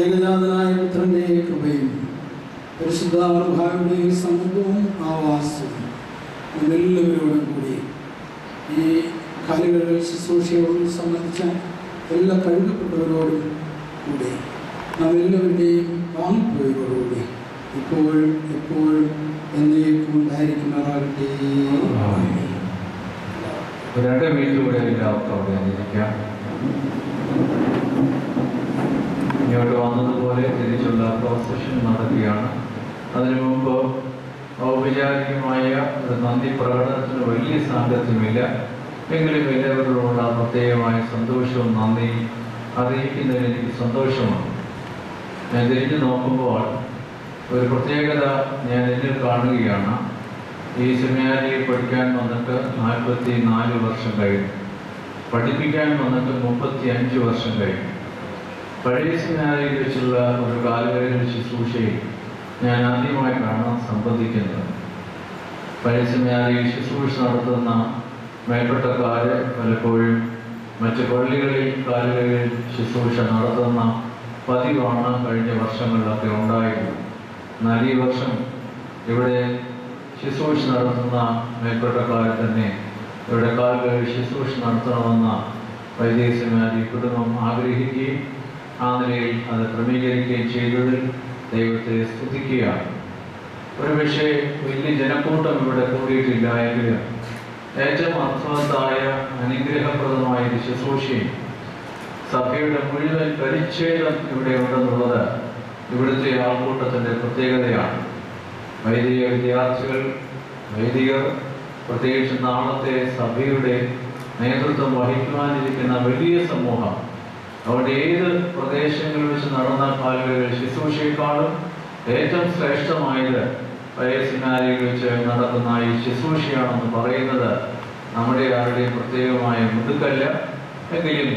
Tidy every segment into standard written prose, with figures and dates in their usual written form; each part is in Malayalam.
ഏകജാതനായ പുത്രൻ്റെ കൃപയും പരിശുദ്ധാത്മാവിന്റെ സംബന്ധവും ആവാസവും എല്ലാവരോടും കൂടി ഈ കാലുകളിൽ ശുശ്രൂഷയോടും സംബന്ധിച്ച എല്ലാ കഴുകപ്പെട്ടവരോടും കൂടി നാം എല്ലാവരുടെയും വാങ്ങിപ്പോയവരോടുകൂടി ഇപ്പോഴും എപ്പോഴും എന്നേക്കും ഉണ്ടായിരിക്കുന്നവരാകട്ടെ. 2 മിനിറ്റ് കൂടെ എല്ലാവർക്കും അവിടെ അനുവദിക്കാം. ഇങ്ങോട്ട് വന്നതുപോലെ തിരിച്ചുള്ള പ്രോസഷൻ നടക്കുകയാണ്. അതിനു മുമ്പ് ഔപചാരികമായ ഒരു നന്ദി പ്രകടനത്തിന് വലിയ സാങ്കത്യമില്ല. എങ്കിലും എല്ലാവരോടുള്ള പ്രത്യേകമായ സന്തോഷവും നന്ദി അറിയിക്കുന്നതിൽ എനിക്ക് സന്തോഷമാണ്. ഞാൻ തിരിഞ്ഞു നോക്കുമ്പോൾ ഒരു പ്രത്യേകത ഞാൻ എന്നിൽ കാണുകയാണ്. ഈ സെമിനാരിയിൽ പഠിക്കാൻ വന്നിട്ട് 44 വർഷം കഴിഞ്ഞു. പഠിപ്പിക്കാൻ വന്നിട്ട് 35 വർഷം കഴിഞ്ഞു. പഴയ സെമിനാരിയിൽ വെച്ചുള്ള ഒരു കാലുകളിൽ ശുശ്രൂഷയിൽ ഞാൻ ആദ്യമായിട്ടാണ് സംബന്ധിക്കുന്നത്. പഴയ സെമിനാരിയിൽ ശുശ്രൂഷ നടത്തുന്ന മേൽപ്പെട്ടക്കാർ പലപ്പോഴും മറ്റ് പള്ളികളിൽ കാലുകളിൽ ശുശ്രൂഷ നടത്തുന്ന പതിവാണ് കഴിഞ്ഞ വർഷങ്ങളിലൊക്കെ ഉണ്ടായിരുന്നത്. എന്നാൽ ഈ വർഷം ഇവിടെ ശുശ്രൂഷ നടത്തുന്ന മേൽപ്പെട്ടക്കാർ തന്നെ ഇവിടെ കാലുകളിൽ ശുശ്രൂഷ നടത്തണമെന്ന വൈദിക സെമിനാരി കുടുംബം ആഗ്രഹിക്കുകയും ആ നിലയിൽ അത് ക്രമീകരിക്കുകയും ചെയ്തതിൽ ദൈവത്തെ സ്തുതിക്കുകയാണ്. ഒരുപക്ഷെ വലിയ ജനക്കൂട്ടം ഇവിടെ കൂടിയിട്ടില്ല എങ്കിലും ഏറ്റവും അർത്ഥവത്തായ അനുഗ്രഹപ്രദമായ ഒരു ശുശ്രൂഷയും സഭയുടെ മുഴുവൻ പരിച്ഛേദം ഇവിടെ ഉണ്ടെന്നുള്ളത് ഇവിടുത്തെ ആൾക്കൂട്ടത്തിൻ്റെ പ്രത്യേകതയാണ്. വൈദിക വിദ്യാർത്ഥികൾ, വൈദികർ, പ്രത്യേകിച്ച് നാളത്തെ സഭയുടെ നേതൃത്വം വഹിക്കുവാനിരിക്കുന്ന വലിയ സമൂഹം, അവിടെ ഏത് പ്രദേശങ്ങളിൽ വെച്ച് നടന്ന കാലുകളിൽ ശുശ്രൂഷയെക്കാളും ഏറ്റവും ശ്രേഷ്ഠമായത് പഴയ സെമിനാരിയിൽ വെച്ച് നടക്കുന്ന ഈ ശുശ്രൂഷയാണെന്ന് പറയുന്നത് നമ്മുടെ ആരുടെയും പ്രത്യേകമായ മുതുക്കല്ല. എങ്കിലും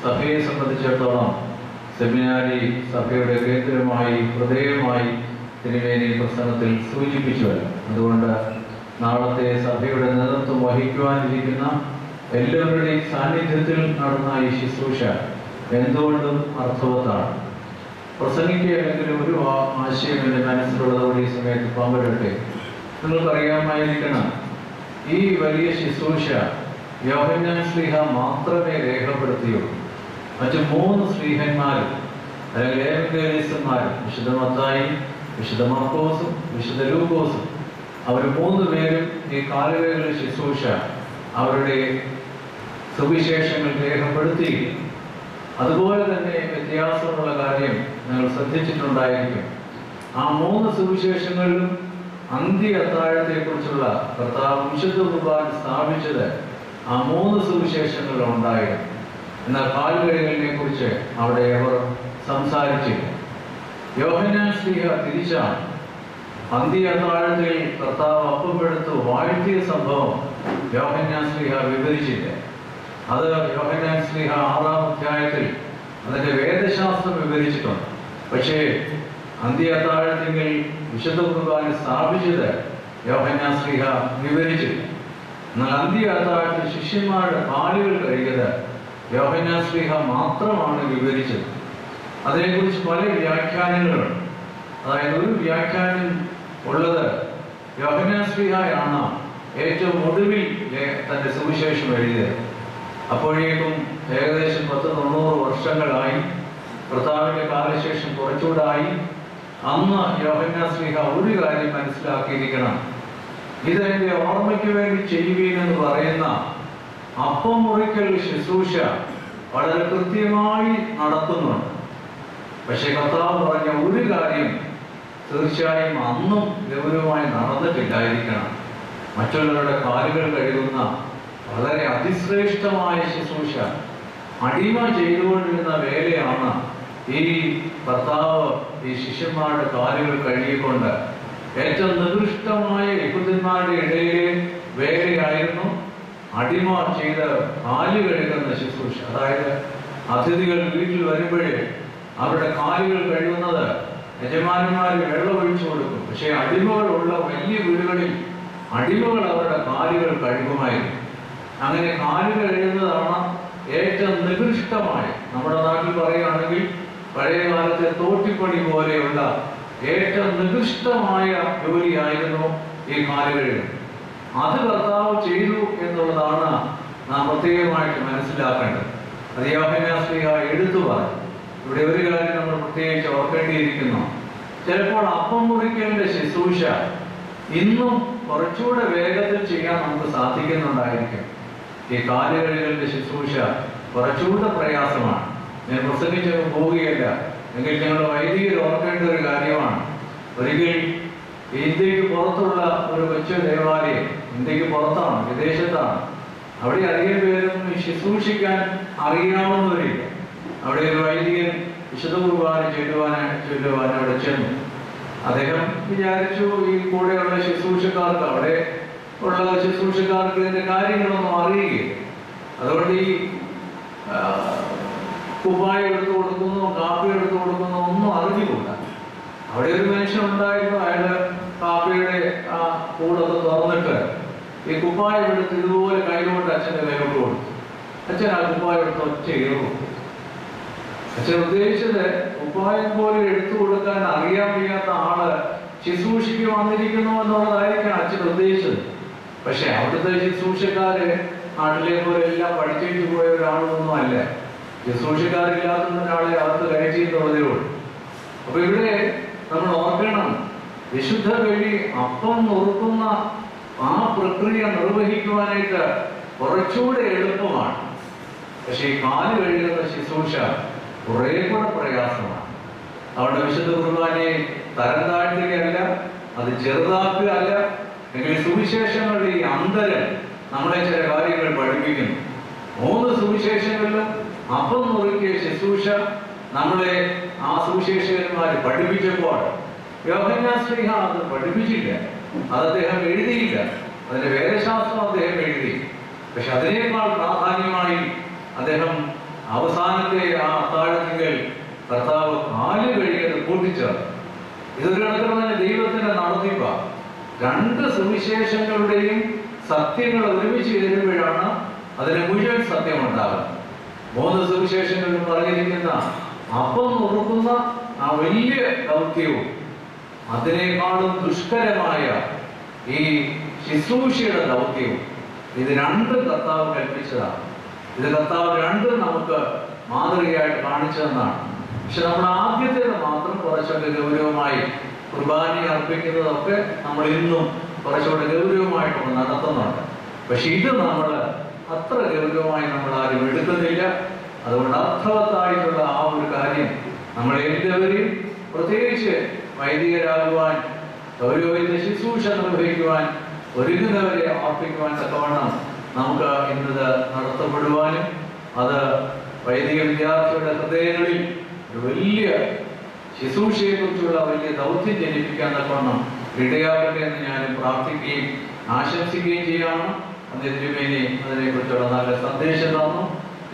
സഭയെ സംബന്ധിച്ചിടത്തോളം സെമിനാരി സഭയുടെ കേന്ദ്രമായി ഹൃദയമായി തിരുമേനി പ്രസംഗത്തിൽ സൂചിപ്പിച്ചുവല്ലോ. അതുകൊണ്ട് നാളത്തെ സഭയുടെ നേതൃത്വം വഹിക്കുവാനിരിക്കുന്ന എല്ലാവരുടെയും സാന്നിധ്യത്തിൽ നടന്ന ഈ ശുശ്രൂഷ എന്തുകൊണ്ടും അർത്ഥവത്താണ്. പ്രസംഗിക്കുകയാണെങ്കിലും ഒരു ആശയം എൻ്റെ മനസ്സിലുള്ളതോടെ ഈ സമയത്ത് പങ്കിടട്ടെ. നിങ്ങൾക്കറിയാമായിരിക്കണം, ഈ വലിയ ശുശ്രൂഷ യോഹന്നാൻ ശ്ലീഹ മാത്രമേ രേഖപ്പെടുത്തിയുള്ളൂ. മറ്റ് 3 ശ്ലീഹന്മാരും അല്ലെങ്കിൽ ഏവങ്കേലിസ്റ്റന്മാരും, വിശുദ്ധ മത്തായി, വിശുദ്ധ മർക്കോസും വിശുദ്ധ ലൂക്കോസും, അവർ 3 പേരും ഈ കാലുകളിലെ ശുശ്രൂഷ അവരുടെ സുവിശേഷങ്ങൾ രേഖപ്പെടുത്തിയില്ല. അതുപോലെ തന്നെ വ്യത്യാസമുള്ള കാര്യം നിങ്ങൾ ശ്രദ്ധിച്ചിട്ടുണ്ടായിരിക്കും. ആ 3 സുവിശേഷങ്ങളിലും അന്ത്യ അത്താഴത്തെക്കുറിച്ചുള്ള കർത്താവ് വിശുദ്ധ കുർബാന സ്ഥാപിച്ചത് ആ 3 സുവിശേഷങ്ങളിലും ഉണ്ടായിരുന്നു. എന്നാൽ കാൽകഴുകലിനെ കുറിച്ച് അവിടെ അവർ സംസാരിച്ചില്ല. യോഹന്നാൻ ശ്ലീഹ തിരിച്ചാണ്. അന്ത്യ അത്താഴത്തിൽ കർത്താവ് അപ്പമെടുത്ത് വാഴ്ത്തിയ സംഭവം യോഹന്നാൻ ശ്ലീഹ വിവരിച്ചില്ല. അത് യോഹന്നാൻ ശ്ലീഹ 6-ാം അധ്യായത്തിൽ അതിൻ്റെ വേദശാസ്ത്രം വിവരിച്ചിട്ടുണ്ട്. പക്ഷേ അന്ത്യ അത്താഴത്തിൽ വിശുദ്ധ കുർബാന സ്ഥാപിച്ചത് യോഹന്നാൻ ശ്ലീഹ വിവരിച്ചില്ല. എന്നാൽ അന്ത്യ അത്താഴത്തിൽ ശിഷ്യന്മാരുടെ കാലുകൾ കഴുകിയത് യോഹന്നാൻ ശ്ലീഹ മാത്രമാണ് വിവരിച്ചത്. അതിനെക്കുറിച്ച് പല വ്യാഖ്യാനങ്ങളുണ്ട്. അതായത് ഒരു വ്യാഖ്യാനം ഉള്ളത് യോഹന്നാൻ ശ്ലീഹയാണ് ഏറ്റവും ഒടുവിൽ തൻ്റെ സുവിശേഷം എഴുതിയത്. അപ്പോഴേക്കും ഏകദേശം 90 വർഷങ്ങളായി. കർത്താവിൻ്റെ കാലശേഷം കുറച്ചുകൂടായി. അന്ന് യോഹന്നാൻ ശ്ലീഹ ഒരു കാര്യം മനസ്സിലാക്കിയിരിക്കണം. ഇതെൻ്റെ ഓർമ്മയ്ക്ക് വേണ്ടി ചെയ്യുവീനെന്ന് പറയുന്ന അപ്പം മുറിക്കൽ ശുശ്രൂഷ വളരെ കൃത്യമായി നടത്തുന്നുണ്ട്. പക്ഷെ കർത്താവ് പറഞ്ഞ ഒരു കാര്യം തീർച്ചയായും അന്നും ഗൗരവമായി നടന്നിട്ടില്ലായിരിക്കണം. മറ്റുള്ളവരുടെ കാലുകൾ കഴുകുന്ന വളരെ അതിശ്രേഷ്ഠമായ ശുശ്രൂഷ, അടിമ ചെയ്തുകൊണ്ടിരുന്ന വേലയാണ് ഈ കർത്താവ് ഈ ശിഷ്യന്മാരുടെ കാലുകൾ കഴുകിക്കൊണ്ട് ഏറ്റവും നികൃഷ്ടമായ യഹൂദന്മാരുടെ ഇടയിലെ വേലയായിരുന്നു അടിമ ചെയ്ത് കാല് കഴുകുന്ന ശുശ്രൂഷ. അതായത് അതിഥികൾ വീട്ടിൽ വരുമ്പോഴേ അവരുടെ കാലുകൾ കഴുകുന്നത് യജമാനന്മാർ വെള്ളം ഒഴിച്ചു കൊടുക്കും. പക്ഷേ അടിമകളുള്ള വലിയ വീടുകളിൽ അടിമകൾ അവരുടെ കാലുകൾ കഴുകുമായിരുന്നു. അങ്ങനെ കാലുകൾ കഴുകുന്നതാണ് ഏറ്റവും നികൃഷ്ടമായ, നമ്മുടെ നാട്ടിൽ പറയുകയാണെങ്കിൽ പഴയ കാലത്തെ തോട്ടിപ്പണി പോലെയുള്ള ഏറ്റവും നികൃഷ്ടമായ ജോലിയായിരുന്നു ഈ കാലുകഴുകൽ. അത് കർത്താവ് ചെയ്തു എന്നുള്ളതാണ് നാം പ്രത്യേകമായിട്ട് മനസ്സിലാക്കേണ്ടത്. അത് യോഹന്നാൻ എടുത്തു പറഞ്ഞു. ഇവിടെ ഒരു കാര്യം നമ്മൾ പ്രത്യേകിച്ച് ഓർക്കേണ്ടിയിരിക്കുന്നു. ചിലപ്പോൾ അപ്പം മുറിക്കലിന്റെ ശുശ്രൂഷ ഇന്നും കുറച്ചുകൂടെ വേഗത്തിൽ ചെയ്യാൻ നമുക്ക് സാധിക്കുന്നുണ്ടായിരിക്കും. ഈ കാലുകഴുകലിന്റെ ശുശ്രൂഷ കുറച്ചുകൂടെ പ്രയാസമാണ്. ഞാൻ പ്രസംഗിച്ച് പോവുകയല്ല, എങ്കിൽ ഞങ്ങൾ വൈദികർ ഓർക്കേണ്ട ഒരു കാര്യമാണ്. ഒരിക്കൽ ഇന്ത്യക്ക് പുറത്തുള്ള ഒരു കൊച്ചു ദേവാലയം, ഇന്ത്യക്ക് പുറത്താണ്, വിദേശത്താണ്. അവിടെ അധികം പേരൊന്നും ശുശ്രൂഷിക്കാൻ അറിയാവുന്നവരില്ല. അവിടെ ഒരു വൈദികൻ വിശുദ്ധ കുർബാന ചൊല്ലുവാൻ അവിടെ ചെന്നു. അദ്ദേഹം വിചാരിച്ചു ഈ കൂടെയുള്ള ശുശ്രൂഷക്കാർക്ക്, അവിടെ ഉള്ള ശുശ്രൂഷക്കാർക്ക് ഇതിന്റെ കാര്യങ്ങളൊന്നും അറിയുകയില്ല. അതുകൊണ്ട് ഈ കുപ്പായ എടുത്തു കൊടുക്കുന്നു, കാപ്പി എടുത്തു കൊടുക്കുന്നു ഒന്നും അറിഞ്ഞുകൂടാ. അവിടെ ഒരു മനുഷ്യൻ ഉണ്ടായിരുന്നു. അയാള് കാപ്പിയുടെ ആ കൂടൊക്കെ തുറന്നിട്ട് ഈ കുപ്പായം എടുത്ത് ഇതുപോലെ കൈകൊണ്ട് അച്ഛൻ്റെ കൈകൊണ്ട് കൊടുത്തു. അച്ഛൻ ആ കുപ്പായം എടുത്ത് ഒറ്റ ഏറും. അച്ഛൻ ഉദ്ദേശിച്ചത് കുപ്പായം പോലെ എടുത്തു കൊടുക്കാൻ അറിയാൻ വയ്യാത്ത ആള് ശുശ്രൂഷയ്ക്ക് വന്നിരിക്കുന്നു എന്നുള്ളതായിരിക്കണം അച്ഛൻ ഉദ്ദേശിച്ചത്. പക്ഷെ അവിടുത്തെ ശുശ്രൂഷക്കാര് നാട്ടിലെ പോലെ എല്ലാം പഠിച്ചു പോയ ഒരാളൊന്നും അല്ല. ശുശ്രൂഷക്കാരില്ലാത്ത ഒരാളെ അകത്ത് കയറ്റിയെന്നുള്ളതേ ഉള്ളൂ. അപ്പൊ ഇവിടെ നമ്മൾ ഓർക്കണം, വിശുദ്ധ ബലി അപ്പം നുറുക്കുന്ന ആ പ്രക്രിയ നിർവഹിക്കുവാനായിട്ട് കുറച്ചുകൂടെ എളുപ്പമാണ്. പക്ഷെ ഈ കാല് കഴുകുന്ന ശുശ്രൂഷ കുറെ കൂടെ പ്രയാസമാണ്. അവിടെ വിശുദ്ധ കുർബാനയെ തരം താഴ്ത്തുകയല്ല, അത് ചെറുതാക്കുകയല്ല. എങ്കിൽ സുവിശേഷങ്ങളുടെ ഈ അന്തരം നമ്മളെ ചില കാര്യങ്ങൾ പഠിപ്പിക്കുന്നു. 3 സുവിശേഷങ്ങളിലും അപ്പം നുറുക്കിയ ശുശ്രൂഷ നമ്മളെ ആ സുവിശേഷകന്മാർ പഠിപ്പിച്ചപ്പോൾ യോഹന്നാൻ ശ്ലീഹ അത് പഠിപ്പിച്ചില്ല, അത് അദ്ദേഹം എഴുതിയില്ല. അതിന്റെ വേദശാസ്ത്രം അദ്ദേഹം എഴുതി. പക്ഷെ അതിനേക്കാൾ പ്രാധാന്യമായി അദ്ദേഹം അവസാനത്തെ ആ അത്താഴത്തിങ്കൽ കർത്താവ് കാല് കഴുകിയത് കൂട്ടിച്ചേർത്തു. ഇതൊരു കണക്കിന് തന്നെ ദൈവത്തിന്റെ നടത്തിപ്പാണ്. 2 സുവിശേഷങ്ങളുടെയും സത്യങ്ങൾ ഒരുമിച്ച് ചേരുമ്പോഴാണ് അതിന് മുഴുവൻ സത്യം ഉണ്ടാകുന്നത്. 3 സുവിശേഷങ്ങളിലും പറഞ്ഞിരിക്കുന്ന അപ്പം നുറുക്കുന്ന ആ വലിയ ദൗത്യവും അതിനേക്കാളും ദുഷ്കരമായ ഈ ശുശ്രൂഷയുടെ ദൗത്യവും, ഇത് 2 കർത്താവ് കൽപ്പിച്ചതാണ്. ഇത് കർത്താവ് 2 നമുക്ക് മാതൃകയായിട്ട് കാണിച്ചതെന്നാണ്. പക്ഷെ നമ്മൾ ആദ്യത്തേത് മാത്രം കുറച്ചൊക്കെ ഗൗരവമായി കുർബാന അർപ്പിക്കുന്നതൊക്കെ നമ്മൾ ഇന്നും കുറച്ചുകൂടെ ഗൗരവമായിട്ട് നടത്തുന്നുണ്ട്. പക്ഷെ ഇത് നമ്മൾ അത്ര ഗൗരവമായി നമ്മൾ ആരും എടുക്കുന്നില്ല. അതുകൊണ്ട് അർത്ഥവത്തായിട്ടുള്ള ആ ഒരു കാര്യം നമ്മളെല്ലാവരെയും, പ്രത്യേകിച്ച് വൈദികരാകുവാൻ, ഗൗരവത്തിന്റെ ശുശ്രൂഷ നിർവഹിക്കുവാൻ ഒരുങ്ങുന്നവരെ അർപ്പിക്കുവാൻ തക്കവണ്ണം നമുക്ക് ഇന്നത് നടത്തപ്പെടുവാനും അത് വൈദിക വിദ്യാർത്ഥിയുടെ ഹൃദയങ്ങളിൽ ഒരു വലിയ ശുശ്രൂഷയെക്കുറിച്ചുള്ള വലിയ ദൗത്യം ജനിപ്പിക്കാൻ തക്കവണ്ണം ഇടയാകട്ടെ എന്ന് ഞാൻ പ്രാർത്ഥിക്കുകയും ആശംസിക്കുകയും ചെയ്യാണ്. അതിരുമേനി അതിനെക്കുറിച്ചുള്ള നല്ല സന്ദേശം തന്നു.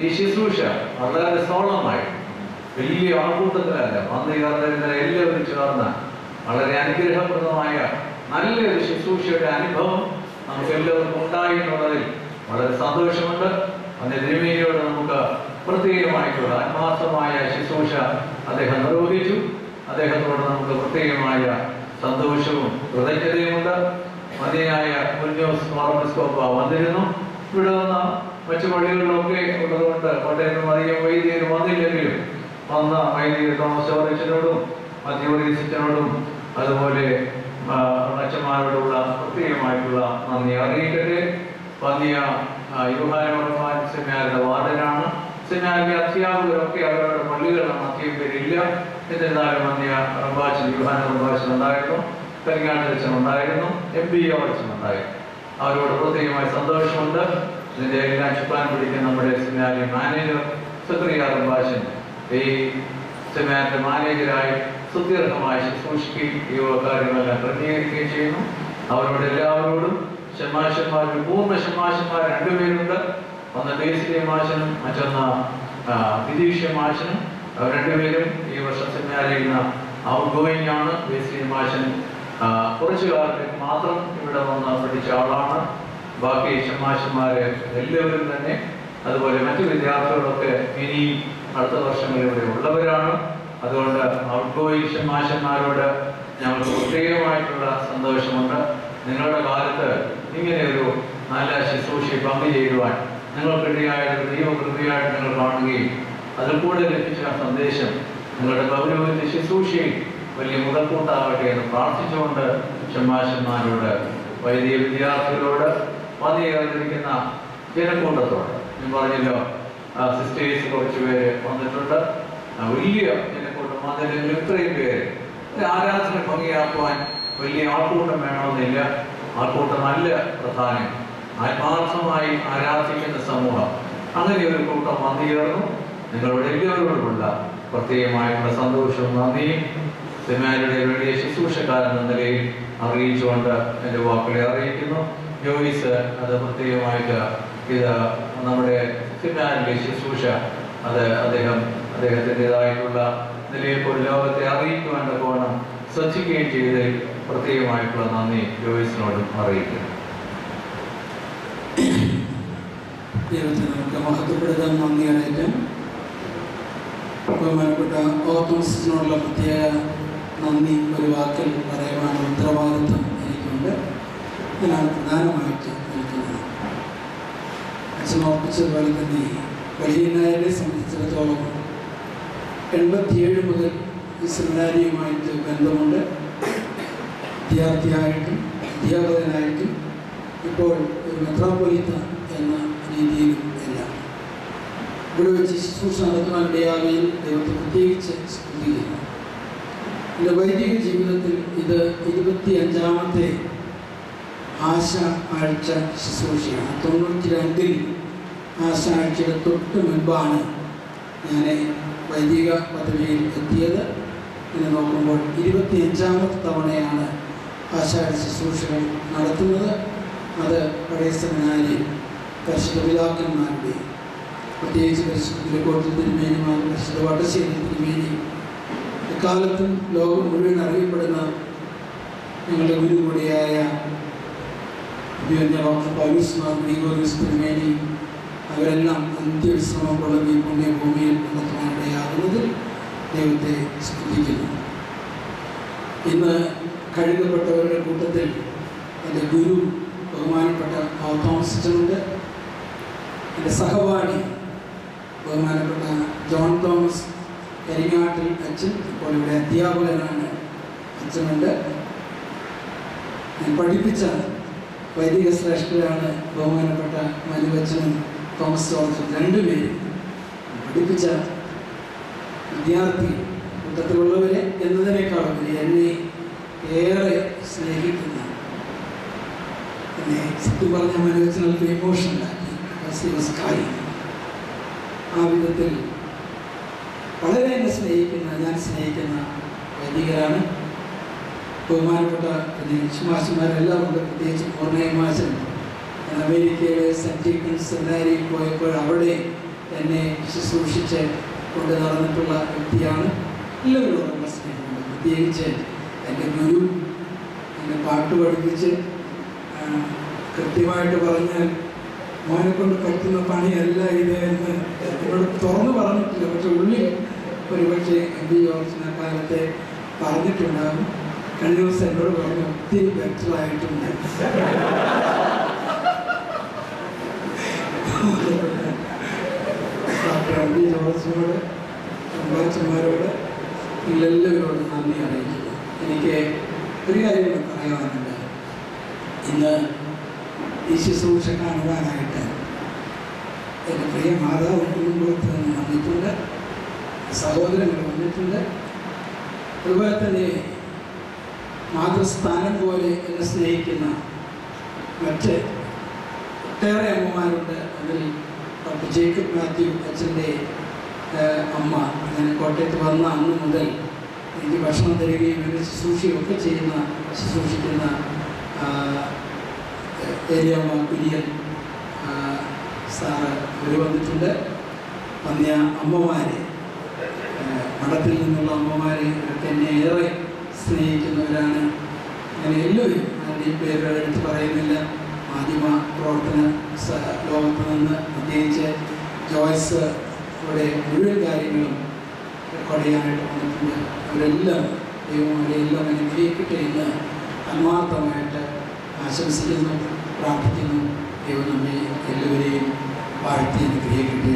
ഈ ശുശ്രൂഷ വളരെ സോളമായി, വലിയ ആൾക്കൂട്ടത്തിലല്ല, വന്നുകാരുടെ എല്ലാവരും ചേർന്ന് വളരെ അനുഗ്രഹപ്രദമായ നല്ലൊരു ശുശ്രൂഷയുടെ അനുഭവം നമുക്ക് എല്ലാവർക്കും ഉണ്ടായി എന്നുള്ളതിൽ വളരെ സന്തോഷമുണ്ട്. അതിന്റെ തിരുമേനിയോട് നമുക്ക് പ്രത്യേകമായിട്ടുള്ള ആത്മാർത്ഥമായ ശുശ്രൂഷ അദ്ദേഹം നിർവഹിച്ചു. അദ്ദേഹത്തോട് നമുക്ക് പ്രത്യേകമായ സന്തോഷവും കൃതജ്ഞതയുമുണ്ട്. മതിയായ മുന്നോസ് ഓർമ്മസ്കോപ്പ വന്നിരുന്നു. ഇവിടെ വന്ന മറ്റു പള്ളികളിലൊക്കെ ഉള്ളതുകൊണ്ട് കോട്ടയത്തും അധികം വൈദികർ വന്നില്ലെങ്കിലും വന്ന വൈദികർ തോമസ് ചോറച്ചനോടും മധ്യപ്രദേശിനോടും അതുപോലെ അച്ഛന്മാരോടുള്ള പ്രത്യേകമായിട്ടുള്ള നന്ദി അറിയിക്കട്ടെ. വന്നിയ യുഹാനോർമാൻ സെമിനാരുടെ വാർഡനാണ്. സെമിനാരിലെ അധ്യാപകരൊക്കെ അവരുടെ പള്ളികളാണ്, അധികം പേരില്ല. എന്നിരുന്നാലും വന്നിയ റംബാച്ചൻ, യുഹാന റംബാച്ചൻ ഉണ്ടായിരുന്നു, കരിങ്ങാട്ടച്ചൻ ഉണ്ടായിരുന്നു, MBO അച്ഛൻ ഉണ്ടായിരുന്നു. അവരോട് പ്രത്യേകമായ സന്തോഷമുണ്ട്. ഇതിന്റെ എല്ലാം ചുക്കാൻ പിടിക്കുന്ന നമ്മുടെ സെമിനാരി മാനേജർ സക്രിയ റംബാച്ചൻ ഈ സെമിനാരിന്റെ മാനേജരായി സുദീർഘമായി ശുശ്രൂഷിക്കുകയും ഈ കാര്യങ്ങളെല്ലാം ക്രമീകരിക്കുകയും ചെയ്യുന്നു. അവരോട് എല്ലാവരോടും ഷമാശന്മാർ, പൂർണ്ണ ഷമാശന്മാർ 2 പേരുണ്ട്. ഒന്ന് ബേസിലെ മാശനും മറ്റൊന്ന് വിദീഷ്യ മാശനും. അവർ 2 പേരും ഈ വർഷം സെമിനാരിൽ നിന്ന് ഔട്ട് ഗോയിങ് ആണ്. ബേസിലെ മാശൻ കുറച്ചു കാലത്തേക്ക് മാത്രം ഇവിടെ വന്ന് പഠിച്ച ആളാണ്. ബാക്കി ഷമാശന്മാര് എല്ലാവരും തന്നെ, അതുപോലെ മറ്റു വിദ്യാർത്ഥികളൊക്കെ ഇനി അടുത്ത വർഷങ്ങളിൽ ഇവിടെ ഉള്ളവരാണ്. അതുകൊണ്ട് ഔട്ട് ഗോയിങ് ഷമാശന്മാരോട് ഞങ്ങൾക്ക് പ്രത്യേകമായിട്ടുള്ള സന്തോഷമുണ്ട്. നിങ്ങളുടെ കാലത്ത് ഇങ്ങനെ ഒരു നല്ല ശുശ്രൂഷയെ പങ്കുചേരുവാൻ നിങ്ങൾക്കിടയായിട്ട് ദൈവകൃപയായിട്ട് നിങ്ങൾ കാണുകയും അതിൽ കൂടെ ലഭിച്ച സന്ദേശം നിങ്ങളുടെ ഗൗരവത്തിന്റെ ശുശ്രൂഷയിൽ വലിയ മുതൽക്കൂട്ടാവട്ടെ എന്ന് പ്രാർത്ഥിച്ചുകൊണ്ട് ഷമാശന്മാരോട്, വൈദിക വിദ്യാർത്ഥികളോട്, വന്നിരിക്കുന്ന ജനക്കൂട്ടത്തോട്, ഞാൻ പറഞ്ഞല്ലോ സിസ്റ്റേഴ്സ് കുറച്ച് പേര് വന്നിട്ടുണ്ട്. വലിയ ജനക്കൂട്ടം വന്നില്ലെങ്കിൽ ഇത്രയും പേര് ആരാധന ഭംഗിയാക്കുവാൻ വലിയ ആൾക്കൂട്ടം വേണമെന്നില്ല. ആൾക്കൂട്ടമല്ല പ്രധാനം, ആത്മാർത്ഥമായി ആരാധിക്കുന്ന സമൂഹം. അങ്ങനെ ഒരു കൂട്ടം വന്നു ചേർന്നു. നിങ്ങളുടെ എല്ലാവരോടുമുള്ള പ്രത്യേകമായിട്ടുള്ള സന്തോഷവും നന്ദിയും സെമിനാരിയുടെ വലിയ ശുശ്രൂഷക്കാരൻ എന്ന നിലയിൽ അറിയിച്ചുകൊണ്ട് എൻ്റെ വാക്കുകളെ അറിയിക്കുന്നു. ജോയിസ് അത് പ്രത്യേകമായിട്ട് ഇത് നമ്മുടെ സെമിനാരിലെ ശുശ്രൂഷ അത് അദ്ദേഹത്തിൻ്റെതായിട്ടുള്ള നിലയിൽ ഒരു ലോകത്തെ അറിയിക്കുവാൻ തക്കവണ്ണം ശ്രദ്ധിക്കുകയും ചെയ്തതിൽ പ്രത്യേകമായിട്ടുള്ള നന്ദി ജോയിസിനോടും അറിയിക്കുന്നു. ദൈവത്തെ നമുക്ക് മഹത്വപ്പെടുത്താൻ നന്ദി അറിയിക്കാം. ബഹുമാനപ്പെട്ട ഓത്തോമസിനോടുള്ള പ്രത്യേക നന്ദി ഒരു വാക്കിൽ പറയുവാനുള്ള ഉത്തരവാദിത്വം എനിക്കുണ്ട്. ഇതിനാണ് പ്രധാനമായിട്ട് നിൽക്കുന്നത്. അച്ഛൻ ഓർപ്പിച്ചതുപോലെ തന്നെ വലിയനായരെ സംബന്ധിച്ചിടത്തോളം 87 മുതൽ ഈ സെമിനാരിയുമായിട്ട് ബന്ധമുണ്ട്. വിദ്യാർത്ഥിയായിട്ടും അധ്യാപകനായിട്ടും ഇപ്പോൾ ഒരു മെത്രാപ്പൊലീത്ത എന്ന രീതിയിലും എല്ലാം ഇവിടെ വെച്ച് ശുശ്രൂഷ നടത്തുവാനിടയാകയിൽ ദൈവത്തെ പ്രത്യേകിച്ച് സ്തുതിക്കുന്നു. എൻ്റെ വൈദിക ജീവിതത്തിൽ ഇത് 25ാമത്തെ ആശ ആഴ്ച ശുശ്രൂഷയാണ്. 92-ൽ ആശ ആഴ്ചയുടെ തൊട്ട് മുൻപാണ് ഞാൻ വൈദിക പദവിയിൽ എത്തിയത്. ഇങ്ങനെ നോക്കുമ്പോൾ 25ാമത്തെ തവണയാണ് ആശാഢ ശുശ്രൂഷകൾ നടത്തുന്നത്. അത് പഴയ സെമിനാരിൽ പരിശുദ്ധ പിതാക്കന്മാരുടെ, പ്രത്യേകിച്ച് പരിശുദ്ധ കിഴക്കോട്ട് തിരുമേനിമാർ, പരിശുദ്ധ വട്ടശ്ശേരി തിരുമേനി, എക്കാലത്തും ലോകം മുഴുവൻ അറിയപ്പെടുന്ന ഞങ്ങളുടെ ഗുരു കൂടിയായ പൗലോസ് മാർ ഗ്രിഗോറിയോസ് തിരുമേനി, അവരെല്ലാം അന്ത്യവിശ്രമം കൊള്ളുന്ന ഈ പുണ്യഭൂമിയിൽ നടത്തുവാനിടയാകുന്നതിൽ ദൈവത്തെ സ്തുതിക്കുന്നു. ഇന്ന് കഴുകപ്പെട്ടവരുടെ കൂട്ടത്തിൽ എൻ്റെ ഗുരു ബഹുമാനപ്പെട്ട തോമസ് അച്ഛനുണ്ട്. എൻ്റെ സഹപാഠി ബഹുമാനപ്പെട്ട ജോൺ തോമസ് കരിങ്ങാട്ടിൽ അച്ഛൻ, ഇപ്പോൾ ഇവിടെ അധ്യാപകനാണ്, അച്ഛനുണ്ട്. ഞാൻ പഠിപ്പിച്ച വൈദിക ശ്രേഷ്ഠരാണ് ബഹുമാനപ്പെട്ട മനുവച്ചനും തോമസ് ജോർജും. രണ്ടുപേരും പഠിപ്പിച്ച വിദ്യാർത്ഥി കൂട്ടത്തിലുള്ളവരെ എന്നതിനേക്കാളും എന്നെ ഏറെ സ്നേഹിക്കുന്ന, എന്നെ സത്യം പറഞ്ഞ മനുവച്ചനൾക്ക് ഇമോഷണലാക്കി ആ വിധത്തിൽ വളരെ എന്നെ സ്നേഹിക്കുന്ന, ഞാൻ സ്നേഹിക്കുന്ന വൈദികരാണ്. ബഹുമാനപ്പെട്ട ശുമാശന്മാരെല്ലാം ഉണ്ട്. പ്രത്യേകിച്ച് പൂർണ്ണയമാശൻ അമേരിക്കയിലെ സെൻറ്റ് സെമിനാരിയിൽ പോയപ്പോൾ അവിടെ എന്നെ ശുശ്രൂഷിച്ച് കൊണ്ട് നടന്നിട്ടുള്ള വ്യക്തിയാണ്. എല്ലാവരോടുള്ള സ്നേഹമുണ്ട്. പ്രത്യേകിച്ച് എൻ്റെ ഗുരു എന്നെ പാട്ട് പഠിപ്പിച്ച് കൃത്യമായിട്ട് പറഞ്ഞാൽ മോനെ കൊണ്ട് പറ്റുന്ന പണിയല്ല ഇത് എന്ന് എന്നോട് തുറന്നു പറഞ്ഞിട്ടില്ല. പക്ഷെ ഉള്ളിൽ ഒരുപക്ഷെ MP ജോർജിനെ കാലത്തെ പറഞ്ഞിട്ടുണ്ടാകും. കഴിഞ്ഞ ദിവസം എന്നോട് പറഞ്ഞു ഒത്തിരി ബെറ്ററായിട്ടുണ്ട്. ഡോക്ടർ MP ജോർജിനോട്, അമ്പാച്ചന്മാരോട്, എല്ലാവരോടും നന്ദി അറിയിക്കുന്നു. എനിക്ക് ഒരു കാര്യം കൂടെ പറയാനുണ്ട്. ഇന്ന് ഈ ശുശ്രൂഷ കാണുവാനായിട്ട് എൻ്റെ പ്രിയ മാതാവ് കുടുംബത്തിൽ നിന്ന് വന്നിട്ടുണ്ട്, സഹോദരങ്ങൾ വന്നിട്ടുണ്ട്. അതുപോലെ തന്നെ മാതൃസ്ഥാനം പോലെ എന്നെ സ്നേഹിക്കുന്ന മറ്റ് ഒട്ടേറെ അമ്മമാരുണ്ട്. അതിൽ ഡോക്ടർ ജേക്കബ് മാത്യു അച്ഛൻ്റെ അമ്മ, ഞാൻ കോട്ടയത്ത് വന്ന അന്ന് മുതൽ എനിക്ക് ഭക്ഷണം തരികയും എൻ്റെ ശുശ്രൂഷയൊക്കെ ശുശ്രൂഷിക്കുന്ന ഏരിയാമ്മ കുര്യൻ സാറ് അവർ വന്നിട്ടുണ്ട്. വന്നിയ അമ്മമാരെ, മഠത്തിൽ നിന്നുള്ള അമ്മമാരെ ഒക്കെ എന്നെ ഏറെ സ്നേഹിക്കുന്നവരാണ്. അങ്ങനെ എല്ലാവരും അതിൻ്റെ പേരുകൾ എടുത്ത് പറയുന്നില്ല. മാധ്യമ പ്രവർത്തന ലോകത്ത് നിന്ന് പ്രത്യേകിച്ച് ജോയ്സ് ഇവിടെ മുഴുവൻ കാര്യങ്ങളും റെക്കോർഡ് ചെയ്യാനായിട്ട് വന്നിട്ടുണ്ട്. അവരെല്ലാം ദൈവം അവരെല്ലാം അനുഗ്രഹിക്കട്ടെ എന്ന് ആത്മാർത്ഥമായിട്ട് ആശംസിക്കുന്നു, പ്രാർത്ഥിക്കുന്നു. ദൈവം നമ്മെ എല്ലാവരെയും വാഴ്ത്തി അനുഗ്രഹിക്കട്ടെ.